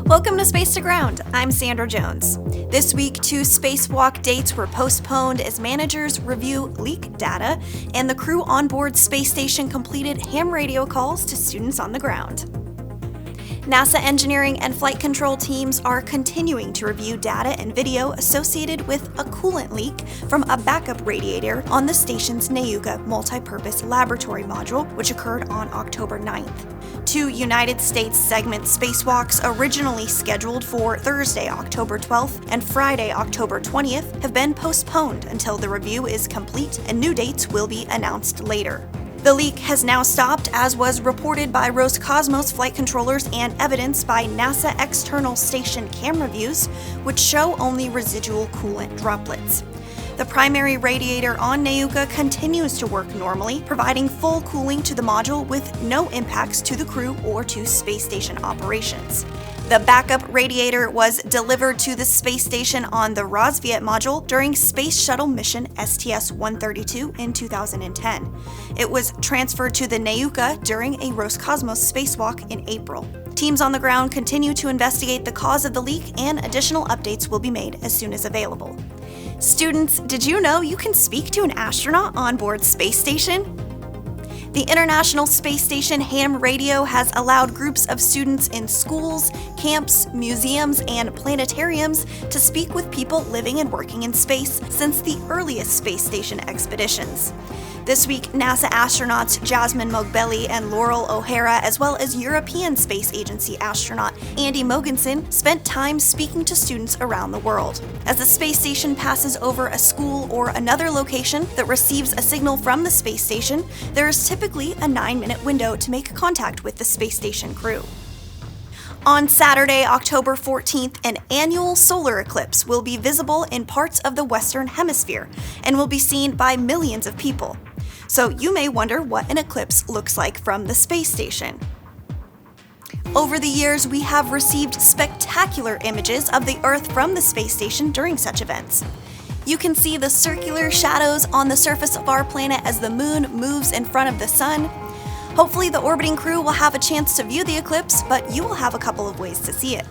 Welcome to Space to Ground. I'm Sandra Jones. This week, 2 spacewalk dates were postponed as managers review leak data, and the crew on board space station completed ham radio calls to students on the ground. NASA engineering and flight control teams are continuing to review data and video associated with a coolant leak from a backup radiator on the station's Nauka multi-purpose laboratory module, which occurred on October 9th. 2 United States segment spacewalks originally scheduled for Thursday, October 12th and Friday, October 20th have been postponed until the review is complete and new dates will be announced later. The leak has now stopped, as was reported by Roscosmos flight controllers and evidenced by NASA external station camera views, which show only residual coolant droplets. The primary radiator on Nauka continues to work normally, providing full cooling to the module with no impacts to the crew or to space station operations. The backup radiator was delivered to the space station on the Rosviet module during Space Shuttle mission STS-132 in 2010. It was transferred to the Nauka during a Roscosmos spacewalk in April. Teams on the ground continue to investigate the cause of the leak, and additional updates will be made as soon as available. Students, did you know you can speak to an astronaut on board space station? The International Space Station ham radio has allowed groups of students in schools, camps, museums, and planetariums to speak with people living and working in space since the earliest space station expeditions. This week, NASA astronauts Jasmine Mogbelli and Laurel O'Hara, as well as European Space Agency astronaut Andy Mogensen, spent time speaking to students around the world. As the space station passes over a school or another location that receives a signal from the space station, there is typically a 9-minute window to make contact with the space station crew. On Saturday, October 14th, an annual solar eclipse will be visible in parts of the Western Hemisphere and will be seen by millions of people. So you may wonder what an eclipse looks like from the space station. Over the years, we have received spectacular images of the Earth from the space station during such events. You can see the circular shadows on the surface of our planet as the moon moves in front of the sun. Hopefully the orbiting crew will have a chance to view the eclipse, but you will have a couple of ways to see it.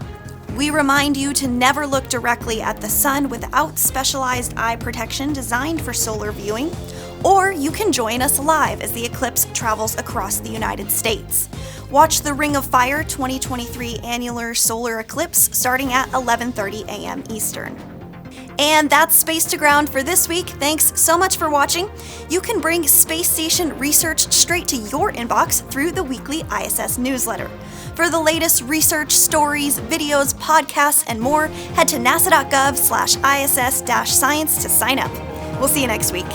We remind you to never look directly at the sun without specialized eye protection designed for solar viewing, or you can join us live as the eclipse travels across the United States. Watch the Ring of Fire 2023 annular solar eclipse starting at 11:30 a.m. Eastern. And that's Space to Ground for this week. Thanks so much for watching. You can bring space station research straight to your inbox through the weekly ISS newsletter. For the latest research, stories, videos, podcasts, and more, head to nasa.gov/ISS-science to sign up. We'll see you next week.